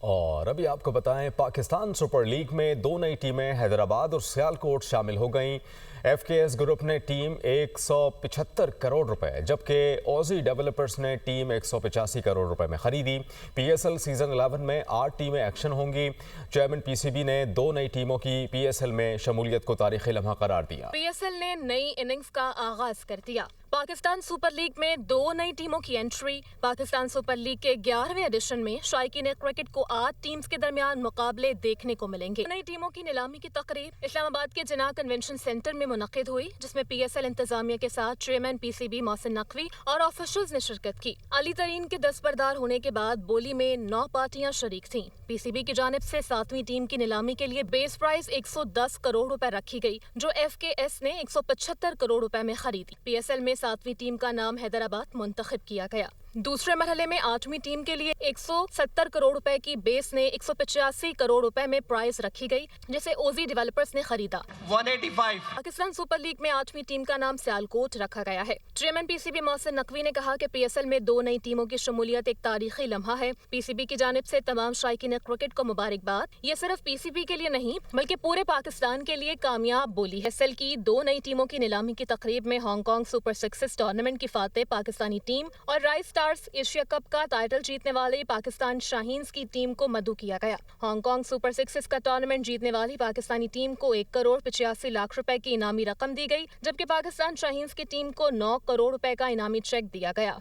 اور ابھی آپ کو بتائیں پاکستان سپر لیگ میں دو نئی ٹیمیں حیدرآباد اور سیالکوٹ شامل ہو گئیں۔ ایف کے ایس گروپ نے ٹیم 175 کروڑ روپے جبکہ اوزی ڈیولپرز نے ٹیم 185 کروڑ روپے میں خریدی۔ پی ایس ایل سیزن 11 میں 8 ٹیمیں ایکشن ہوں گی۔ چیئرمین پی سی بی نے دو نئی ٹیموں کی پی ایس ایل میں شمولیت کو تاریخی لمحہ قرار دیا۔ پی ایس ایل نے نئی اننگز کا آغاز کر دیا۔ پاکستان سپر لیگ میں دو نئی ٹیموں کی انٹری۔ پاکستان سپر لیگ کے 11ویں ایڈیشن میں شائقین کرکٹ کو 8 ٹیمز کے درمیان مقابلے دیکھنے کو ملیں گے۔ نئی ٹیموں کی نیلامی کی تقریب اسلام آباد کے جناح کنونشن سینٹر میں منعقد ہوئی، جس میں پی ایس ایل انتظامیہ کے ساتھ chairman P C B Mohsin Naqvi اور آفیشلز نے شرکت کی۔ علی ترین کے دستبردار ہونے کے بعد بولی میں 9 پارٹیاں شریک تھیں۔ پی سی بی کی جانب سے 7ویں ٹیم کی نیلامی کے لیے بیس پرائز 110 کروڑ روپے رکھی گئی، جو ایف کے ایس نے 175 کروڑ روپے میں خریدی۔ پی ایس ایل میں 7ویں ٹیم کا نام حیدرآباد منتخب کیا گیا۔ دوسرے مرحلے میں 8ویں ٹیم کے لیے 170 کروڑ روپے کی بیس نے 185 کروڑ روپے میں پرائز رکھی گئی، جسے اوزی ڈیولپرز نے خریدا۔ 185 پاکستان سپر لیگ میں 8ویں ٹیم کا نام سیالکوٹ رکھا گیا ہے۔ Chairman P C B Mohsin Naqvi نے کہا کہ پی ایس ایل میں دو نئی ٹیموں کی شمولیت ایک تاریخی لمحہ ہے۔ پی سی بی کی جانب سے تمام شائقین کرکٹ کو مبارکباد۔ یہ صرف پی سی بی کے لیے نہیں بلکہ پورے پاکستان کے لیے کامیاب بولی ہے۔ ایس ایل کی دو نئی ٹیموں کی نیلامی کی تقریب میں Hong Kong super sixes tournament کی فاتح پاکستانی ٹیم اور رائز سٹارز ایشیا کپ کا ٹائٹل جیتنے والی پاکستان شاہینز کی ٹیم کو مدعو کیا گیا۔ ہانگ کانگ سپر سکسز کا ٹورنامنٹ جیتنے والی پاکستانی ٹیم کو 1 کروڑ 85 لاکھ روپے کی انعامی رقم دی گئی، جبکہ پاکستان شاہینز کی ٹیم کو 9 کروڑ روپے کا انعامی چیک دیا گیا۔